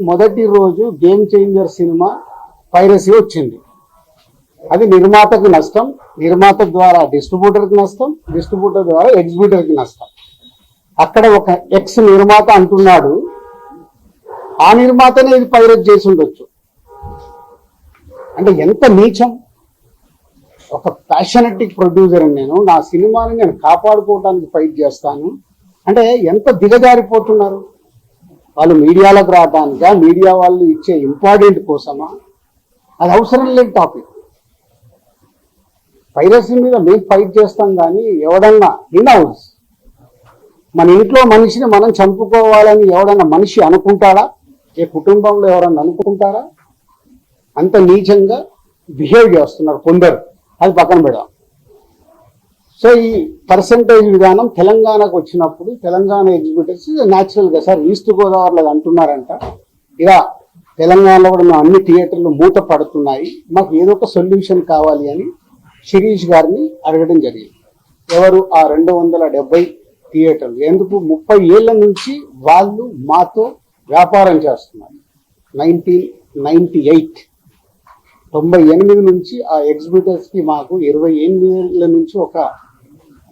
మొదటి రోజు game changer cinema piracy వచ్చింది. అది నిర్మాతకు నష్టం, నిర్మాత ద్వారా డిస్ట్రిబ్యూటర్కి నష్టం, డిస్ట్రిబ్యూటర్ ద్వారా ఎగ్జిబ్యూటర్కి నష్టం. అక్కడ ఒక ఎక్స్ నిర్మాత అంటున్నాడు, ఆ నిర్మాతనే ఇది పైరసీ చేసి ఉండొచ్చు. అంటే ఎంత నీచం! ఒక ప్యాషనెటిక్ ప్రొడ్యూసర్ నేను, నా సినిమాని నేను కాపాడుకోవడానికి ఫైట్ చేస్తాను అంటే ఎంత దిగజారిపోతున్నారు వాళ్ళు. మీడియాలోకి రావడానికా, మీడియా వాళ్ళు ఇచ్చే ఇంపార్టెంట్ కోసమా? అది అవసరం లేని టాపిక్. పైరసీ మీద మేము ఫైట్ చేస్తాం, కానీ ఎవడన్నా ఇన్ హౌస్ మన ఇంట్లో మనిషిని మనం చంపుకోవాలని ఎవడన్నా మనిషి అనుకుంటాడా? ఏ కుటుంబంలో ఎవరన్నా అనుకుంటారా? అంత నీచంగా బిహేవ్ చేస్తున్నారు కొందరు. అది పక్కన పెడదాం. సో ఈ పర్సంటేజ్ విధానం తెలంగాణకు వచ్చినప్పుడు తెలంగాణ ఎగ్జిబ్యూటర్స్ న్యాచురల్గా సార్ ఈస్ట్ గోదావరిలో అంటున్నారంట, ఇలా తెలంగాణలో కూడా మేము అన్ని థియేటర్లు మూత పడుతున్నాయి, మాకు ఏదో ఒక సొల్యూషన్ కావాలి అని శిరీష్ గారిని అడగడం జరిగింది. ఎవరు ఆ 270 థియేటర్లు? ఎందుకు 30 ఏళ్ల నుంచి వాళ్ళు మాతో వ్యాపారం చేస్తున్నారు. 1998 నుంచి ఆ ఎగ్జిబ్యూటర్స్కి మాకు 28 ఏళ్ళ నుంచి ఒక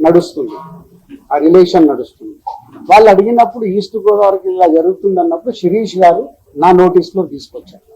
నడుస్తుంది, ఆ రిలేషన్ నడుస్తుంది. వాళ్ళు అడిగినప్పుడు ఈస్ట్ గోదావరికి ఇలా జరుగుతుంది అన్నప్పుడు శిరీష్ గారు నా నోటీస్లో తీసుకొచ్చారు.